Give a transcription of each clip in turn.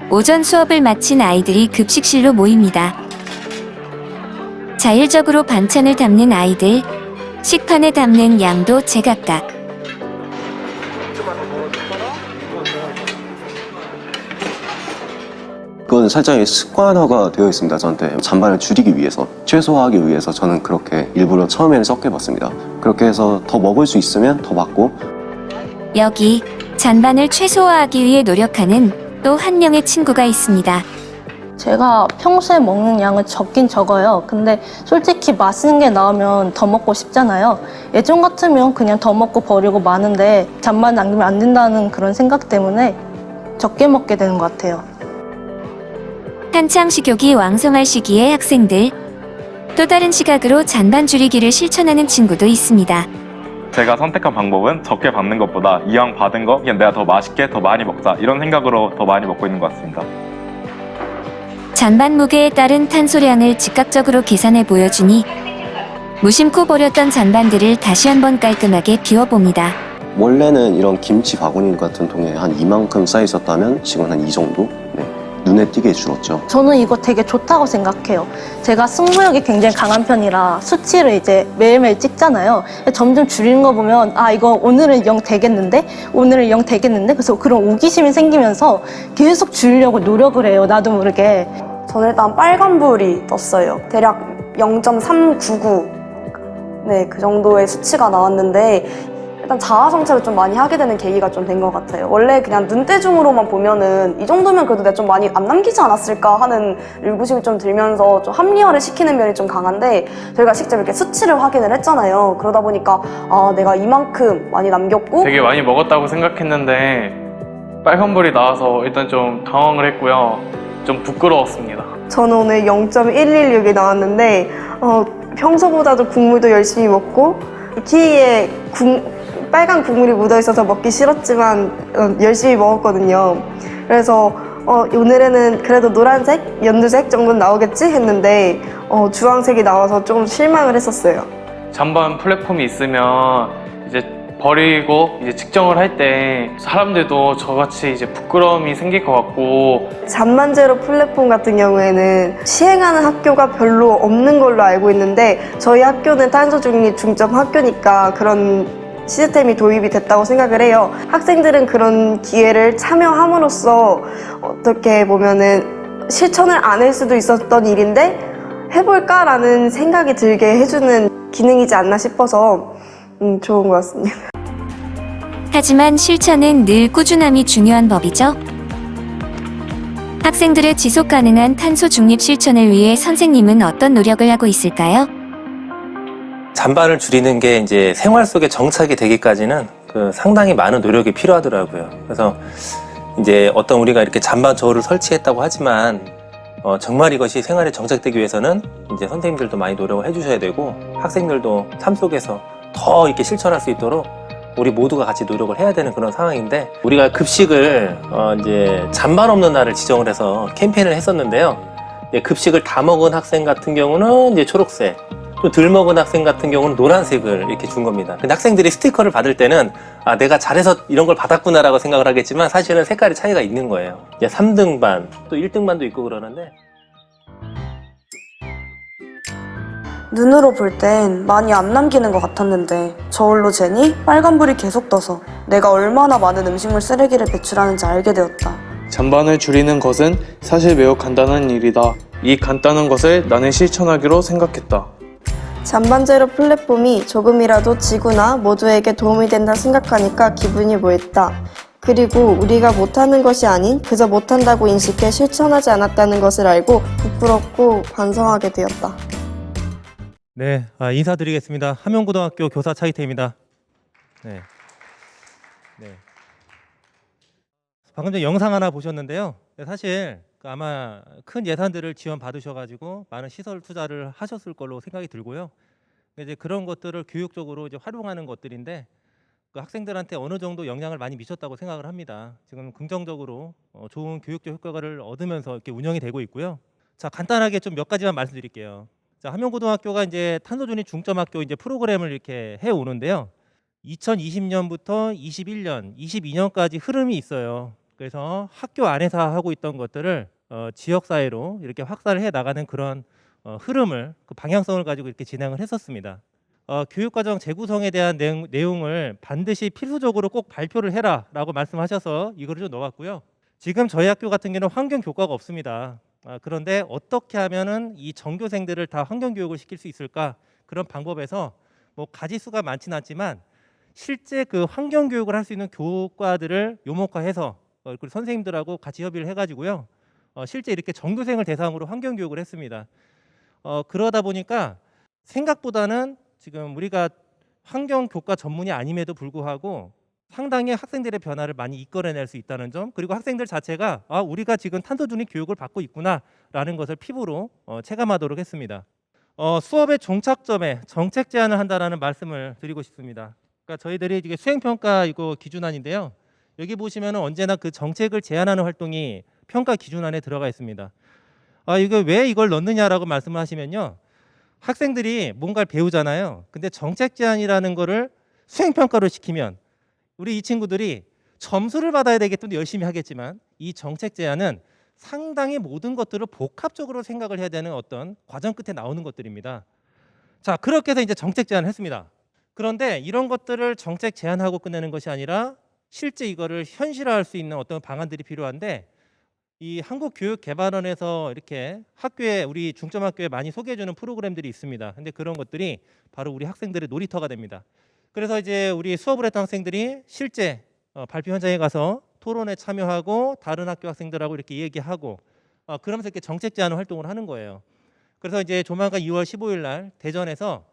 오전 수업을 마친 아이들이 급식실로 모입니다. 자율적으로 반찬을 담는 아이들, 식판에 담는 양도 제각각. 그건 살짝 습관화가 되어 있습니다. 저한테 잔반을 줄이기 위해서, 최소화하기 위해서 저는 그렇게 일부러 처음에는 적게 먹습니다. 그렇게 해서 더 먹을 수 있으면 더 먹고. 여기 잔반을 최소화하기 위해 노력하는 또 한 명의 친구가 있습니다. 제가 평소에 먹는 양은 적긴 적어요. 근데 솔직히 맛있는 게 나오면 더 먹고 싶잖아요. 예전 같으면 그냥 더 먹고 버리고 마는데 잔반 남기면 안 된다는 그런 생각 때문에 적게 먹게 되는 것 같아요. 한창 식욕이 왕성할 시기의 학생들, 또 다른 시각으로 잔반 줄이기를 실천하는 친구도 있습니다. 제가 선택한 방법은 적게 받는 것보다 이왕 받은 거 그냥 내가 더 맛있게 더 많이 먹자, 이런 생각으로 더 많이 먹고 있는 것 같습니다. 잔반 무게에 따른 탄소량을 즉각적으로 계산해 보여주니 무심코 버렸던 잔반들을 다시 한번 깔끔하게 비워봅니다. 원래는 이런 김치 바구니 같은 통에 한 이만큼 쌓여있었다면 지금 한 이 정도? 네. 눈에 띄게 줄었죠. 저는 이거 되게 좋다고 생각해요. 제가 승부욕이 굉장히 강한 편이라 수치를 이제 매일매일 찍잖아요. 점점 줄이는 거 보면 아 이거 오늘은 0 되겠는데? 오늘은 0 되겠는데? 그래서 그런 호기심이 생기면서 계속 줄이려고 노력을 해요. 나도 모르게. 저는 일단 빨간불이 떴어요. 대략 0.399 네, 그 정도의 수치가 나왔는데 일단 자아성찰을 좀 많이 하게 되는 계기가 좀 된 것 같아요. 원래 그냥 눈대중으로만 보면은 이 정도면 그래도 내가 좀 많이 안 남기지 않았을까 하는 의구심이 좀 들면서 좀 합리화를 시키는 면이 좀 강한데 저희가 직접 이렇게 수치를 확인을 했잖아요. 그러다 보니까 아 내가 이만큼 많이 남겼고 되게 많이 먹었다고 생각했는데 빨간불이 나와서 일단 좀 당황을 했고요. 좀 부끄러웠습니다. 저는 오늘 0.116이 나왔는데 평소보다도 국물도 열심히 먹고 키위에 빨간 국물이 묻어있어서 먹기 싫었지만 열심히 먹었거든요. 그래서 오늘에는 그래도 노란색, 연두색 정도는 나오겠지 했는데 주황색이 나와서 좀 실망을 했었어요. 잔반 플랫폼이 있으면 이제 버리고 이제 측정을 할 때 사람들도 저같이 이제 부끄러움이 생길 것 같고 잔반제로 플랫폼 같은 경우에는 시행하는 학교가 별로 없는 걸로 알고 있는데 저희 학교는 탄소 중립 중점 학교니까 그런 시스템이 도입이 됐다고 생각을 해요. 학생들은 그런 기회를 참여함으로써 어떻게 보면은 실천을 안 할 수도 있었던 일인데 해볼까라는 생각이 들게 해주는 기능이지 않나 싶어서 좋은 것 같습니다. 하지만 실천은 늘 꾸준함이 중요한 법이죠. 학생들의 지속 가능한 탄소 중립 실천을 위해 선생님은 어떤 노력을 하고 있을까요? 잔반을 줄이는 게 이제 생활 속에 정착이 되기까지는 상당히 많은 노력이 필요하더라고요. 그래서 이제 어떤 우리가 이렇게 잔반 저울을 설치했다고 하지만 정말 이것이 생활에 정착되기 위해서는 이제 선생님들도 많이 노력을 해주셔야 되고 학생들도 삶 속에서 더 이렇게 실천할 수 있도록 우리 모두가 같이 노력을 해야 되는 그런 상황인데 우리가 급식을 이제 잔반 없는 날을 지정을 해서 캠페인을 했었는데요. 급식을 다 먹은 학생 같은 경우는 이제 초록색, 또 덜 먹은 학생 같은 경우는 노란색을 이렇게 준 겁니다. 근데 학생들이 스티커를 받을 때는 아 내가 잘해서 이런 걸 받았구나 라고 생각을 하겠지만 사실은 색깔의 차이가 있는 거예요. 이제 3등반 또 1등반도 있고 그러는데 눈으로 볼 땐 많이 안 남기는 것 같았는데 저울로 재니 빨간불이 계속 떠서 내가 얼마나 많은 음식물 쓰레기를 배출하는지 알게 되었다. 잔반을 줄이는 것은 사실 매우 간단한 일이다. 이 간단한 것을 나는 실천하기로 생각했다. 잔반제로 플랫폼이 조금이라도 지구나 모두에게 도움이 된다 생각하니까 기분이 묘했다. 그리고 우리가 못하는 것이 아닌 그저 못한다고 인식해 실천하지 않았다는 것을 알고 부끄럽고 반성하게 되었다. 네, 인사드리겠습니다. 함용고등학교 교사 차이태입니다. 네. 방금 전에 영상 하나 보셨는데요. 사실 아마 큰 예산들을 지원 받으셔가지고 많은 시설 투자를 하셨을 걸로 생각이 들고요. 이제 그런 것들을 교육적으로 이제 활용하는 것들인데 그 학생들한테 어느 정도 영향을 많이 미쳤다고 생각을 합니다. 지금 긍정적으로 좋은 교육적 효과를 얻으면서 이렇게 운영이 되고 있고요. 자, 간단하게 좀 몇 가지만 말씀드릴게요. 자, 함용고등학교가 이제 탄소중립 중점학교 이제 프로그램을 이렇게 해 오는데요. 2020년부터 21년, 22년까지 흐름이 있어요. 그래서 학교 안에서 하고 있던 것들을 지역 사회로 이렇게 확산을 해 나가는 그런 흐름을 그 방향성을 가지고 이렇게 진행을 했었습니다. 교육과정 재구성에 대한 내용을 반드시 필수적으로 꼭 발표를 해라라고 말씀하셔서 이거를 좀 넣었고요. 지금 저희 학교 같은 경우는 환경 교과가 없습니다. 그런데 어떻게 하면은 이 전교생들을 다 환경 교육을 시킬 수 있을까? 그런 방법에서 뭐 가지수가 많지는 않지만 실제 그 환경 교육을 할 수 있는 교과들을 요목화해서 그리고 선생님들하고 같이 협의를 해가지고요. 실제 이렇게 전교생을 대상으로 환경 교육을 했습니다. 그러다 보니까 생각보다는 지금 우리가 환경 교과 전문이 아님에도 불구하고 상당히 학생들의 변화를 많이 이끌어낼 수 있다는 점, 그리고 학생들 자체가 우리가 지금 탄소 중립 교육을 받고 있구나라는 것을 피부로 체감하도록 했습니다. 수업의 종착점에 정책 제안을 한다라는 말씀을 드리고 싶습니다. 그러니까 저희들이 이게 수행평가 이거 기준안인데요. 여기 보시면은 언제나 그 정책을 제안하는 활동이 평가 기준안에 들어가 있습니다. 이거 왜 이걸 넣느냐라고 말씀을 하시면요. 학생들이 뭔가를 배우잖아요. 근데 정책 제안이라는 거를 수행평가로 시키면 우리 이 친구들이 점수를 받아야 되기 때문에 열심히 하겠지만 이 정책 제안은 상당히 모든 것들을 복합적으로 생각을 해야 되는 어떤 과정 끝에 나오는 것들입니다. 자, 그렇게 해서 이제 정책 제안을 했습니다. 그런데 이런 것들을 정책 제안하고 끝내는 것이 아니라 실제 이거를 현실화할 수 있는 어떤 방안들이 필요한데 이 한국교육개발원에서 이렇게 학교에 우리 중점학교에 많이 소개해주는 프로그램들이 있습니다. 근데 그런 것들이 바로 우리 학생들의 놀이터가 됩니다. 그래서 이제 우리 수업을 했던 학생들이 실제 발표 현장에 가서 토론에 참여하고 다른 학교 학생들하고 이렇게 얘기하고 그러면서 이렇게 정책 제안 활동을 하는 거예요. 그래서 이제 조만간 2월 15일 날 대전에서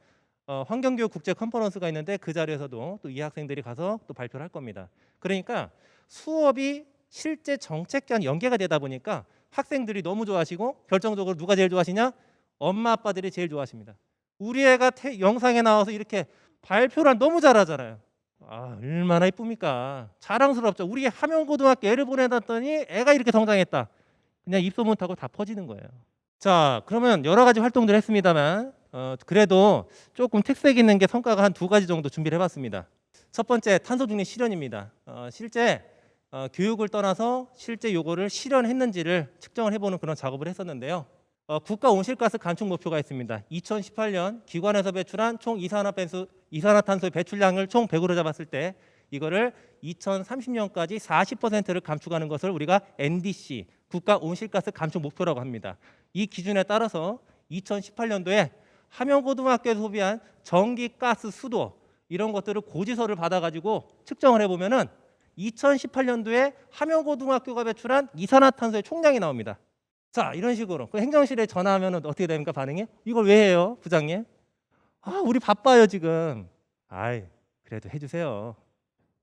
환경교육 국제 컨퍼런스가 있는데 그 자리에서도 또 이 학생들이 가서 또 발표를 할 겁니다. 그러니까 수업이 실제 정책 제안 연계가 되다 보니까 학생들이 너무 좋아하시고 결정적으로 누가 제일 좋아하시냐? 엄마 아빠들이 제일 좋아하십니다. 우리 애가 영상에 나와서 이렇게 발표를 너무 잘하잖아요. 얼마나 이쁩니까? 자랑스럽죠. 우리 함영고등학교 애를 보내놨더니 애가 이렇게 성장했다. 그냥 입소문 타고 다 퍼지는 거예요. 자, 그러면 여러 가지 활동들 했습니다만 그래도 조금 특색 있는 게 성과가 한 2가지 정도 준비를 해봤습니다. 첫 번째, 탄소 중립 실현입니다. 실제 교육을 떠나서 실제 요거를 실현했는지를 측정을 해보는 그런 작업을 했었는데요. 국가 온실가스 감축 목표가 있습니다. 2018년 기관에서 배출한 총 이산화탄소 배출량을 총 100으로 잡았을 때 이거를 2030년까지 40%를 감축하는 것을 우리가 NDC, 국가 온실가스 감축 목표라고 합니다. 이 기준에 따라서 2018년도에 함영고등학교에서 소비한 전기, 가스, 수도 이런 것들을 고지서를 받아가지고 측정을 해보면은 2018년도에 함영고등학교가 배출한 이산화탄소의 총량이 나옵니다. 자, 이런 식으로 그 행정실에 전화하면 어떻게 됩니까? 반응이? 이걸 왜 해요, 부장님? 우리 바빠요 지금. 그래도 해주세요.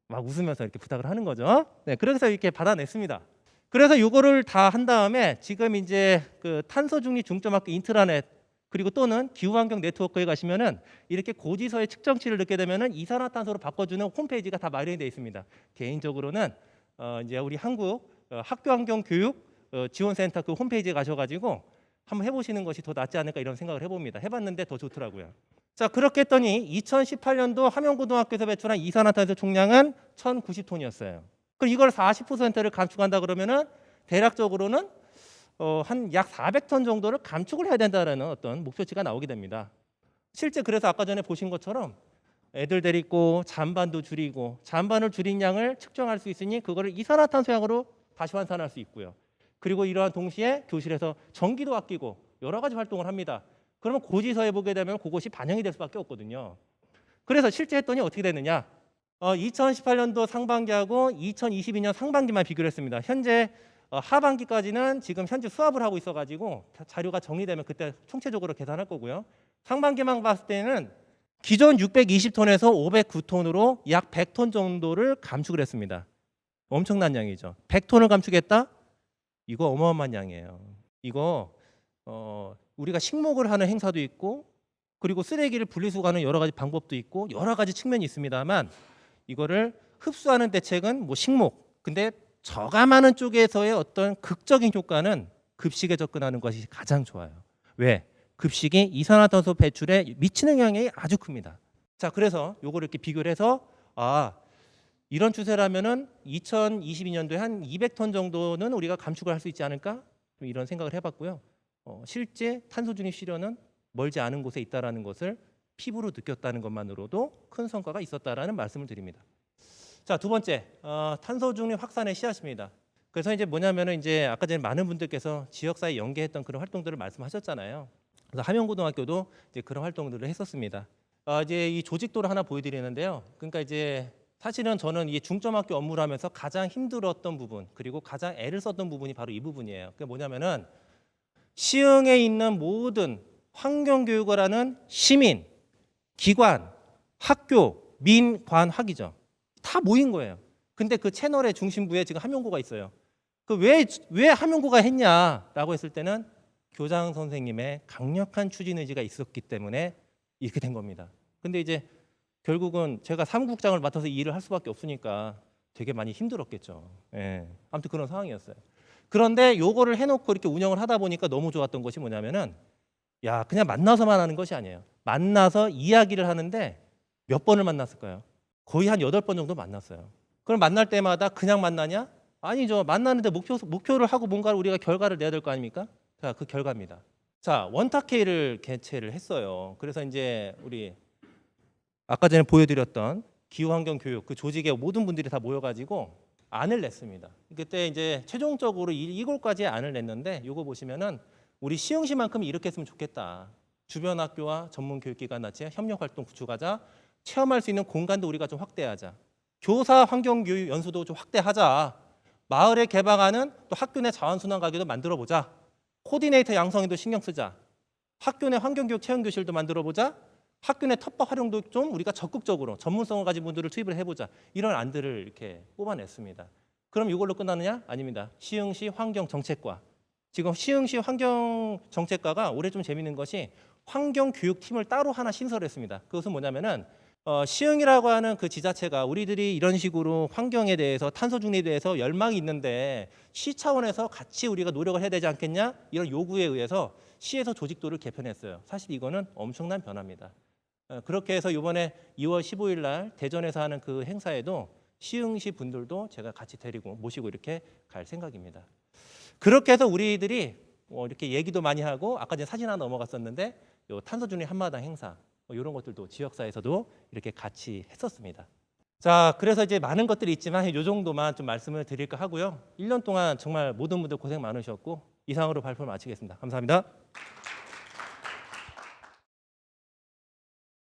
막 웃으면서 이렇게 부탁을 하는 거죠. 네, 그래서 이렇게 받아냈습니다. 그래서 이거를 다 한 다음에 지금 이제 그 탄소 중립 중점학교 인트라넷 그리고 또는 기후환경 네트워크에 가시면은 이렇게 고지서의 측정치를 넣게 되면은 이산화탄소로 바꿔주는 홈페이지가 다 마련이 되어 있습니다. 개인적으로는 이제 우리 한국 학교환경교육 지원센터 그 홈페이지에 가셔가지고 한번 해보시는 것이 더 낫지 않을까 이런 생각을 해봅니다. 해봤는데 더 좋더라고요. 자, 그렇게 했더니 2018년도 함영고등학교에서 배출한 이산화탄소 총량은 1,090톤이었어요. 그럼 이걸 40%를 감축한다 그러면은 대략적으로는 한 약 400톤 정도를 감축을 해야 된다는 어떤 목표치가 나오게 됩니다. 실제 그래서 아까 전에 보신 것처럼 애들 데리고 잔반도 줄이고 잔반을 줄인 양을 측정할 수 있으니 그거를 이산화탄소 양으로 다시 환산할 수 있고요. 그리고 이러한 동시에 교실에서 전기도 아끼고 여러 가지 활동을 합니다. 그러면 고지서에 보게 되면 그것이 반영이 될 수밖에 없거든요. 그래서 실제 했더니 어떻게 됐느냐? 2018년도 상반기하고 2022년 상반기만 비교를 했습니다. 현재 하반기까지는 지금 현재 수합을 하고 있어가지고 자료가 정리되면 그때 총체적으로 계산할 거고요. 상반기만 봤을 때는 기존 620톤에서 509톤으로 약 100톤 정도를 감축을 했습니다. 엄청난 양이죠. 100톤을 감축했다? 이거 어마어마한 양이에요. 이거 우리가 식목을 하는 행사도 있고 그리고 쓰레기를 분리수거하는 여러 가지 방법도 있고 여러 가지 측면이 있습니다만 이거를 흡수하는 대책은 뭐 식목, 근데 저감하는 쪽에서의 어떤 극적인 효과는 급식에 접근하는 것이 가장 좋아요. 왜? 급식이 이산화탄소 배출에 미치는 영향이 아주 큽니다. 자, 그래서 요거를 이렇게 비교를 해서 이런 추세라면은 2022년도에 한 200톤 정도는 우리가 감축을 할 수 있지 않을까? 좀 이런 생각을 해봤고요. 실제 탄소 중립 실현은 멀지 않은 곳에 있다라는 것을 피부로 느꼈다는 것만으로도 큰 성과가 있었다라는 말씀을 드립니다. 자, 두 번째, 탄소 중립 확산의 씨앗입니다. 그래서 이제 뭐냐면은 이제 아까 전에 많은 분들께서 지역사회 연계했던 그런 활동들을 말씀하셨잖아요. 그래서 함영고등학교도 이제 그런 활동들을 했었습니다. 이제 이 조직도를 하나 보여드리는데요. 그러니까 이제 사실은 저는 이 중점학교 업무를 하면서 가장 힘들었던 부분, 그리고 가장 애를 썼던 부분이 바로 이 부분이에요. 그게 뭐냐면은 시흥에 있는 모든 환경교육을 하는 시민, 기관, 학교, 민관학이죠. 다 모인 거예요. 근데 그 채널의 중심부에 지금 함영고가 있어요. 그 왜 함영고가 했냐라고 했을 때는 교장 선생님의 강력한 추진 의지가 있었기 때문에 이렇게 된 겁니다. 근데 이제 결국은 제가 사무국장을 맡아서 이 일을 할 수밖에 없으니까 되게 많이 힘들었겠죠. 예. 아무튼 그런 상황이었어요. 그런데 요거를 해놓고 이렇게 운영을 하다 보니까 너무 좋았던 것이 뭐냐면은 야, 그냥 만나서만 하는 것이 아니에요. 만나서 이야기를 하는데 몇 번을 만났을까요? 거의 한 8번 정도 만났어요. 그럼 만날 때마다 그냥 만나냐? 아니죠. 만나는데 목표를 하고 뭔가를 우리가 결과를 내야 될 거 아닙니까? 자, 그 결과입니다. 자, 원탁회의를 개최를 했어요. 그래서 이제 우리 아까 전에 보여드렸던 기후환경교육 그 조직의 모든 분들이 다 모여가지고 안을 냈습니다. 그때 이제 최종적으로 이걸까지 안을 냈는데 이거 보시면은 우리 시흥시만큼 이렇게 했으면 좋겠다. 주변 학교와 전문교육기관 같이 협력활동 구축하자. 체험할 수 있는 공간도 우리가 좀 확대하자. 교사 환경교육 연수도 좀 확대하자. 마을에 개방하는 또 학교 내 자원순환 가게도 만들어보자. 코디네이터 양성에도 신경 쓰자. 학교 내 환경교육 체험교실도 만들어보자. 학교 내 텃밭 활용도 좀 우리가 적극적으로 전문성을 가진 분들을 투입을 해보자. 이런 안들을 이렇게 뽑아냈습니다. 그럼 이걸로 끝나느냐? 아닙니다. 시흥시 환경정책과. 지금 시흥시 환경정책과가 올해 좀 재밌는 것이 환경교육팀을 따로 하나 신설했습니다. 그것은 뭐냐면은 시흥이라고 하는 그 지자체가 우리들이 이런 식으로 환경에 대해서 탄소 중립에 대해서 열망이 있는데 시 차원에서 같이 우리가 노력을 해야 되지 않겠냐? 이런 요구에 의해서 시에서 조직도를 개편했어요. 사실 이거는 엄청난 변화입니다. 그렇게 해서 이번에 2월 15일 날 대전에서 하는 그 행사에도 시흥시 분들도 제가 같이 데리고 모시고 이렇게 갈 생각입니다. 그렇게 해서 우리들이 이렇게 얘기도 많이 하고 아까 전에 사진 하나 넘어갔었는데 요 탄소 중립 한마당 행사 이런 것들도 지역사회에서도 이렇게 같이 했었습니다. 자, 그래서 이제 많은 것들이 있지만 이 정도만 좀 말씀을 드릴까 하고요. 1년 동안 정말 모든 분들 고생 많으셨고 이상으로 발표를 마치겠습니다. 감사합니다.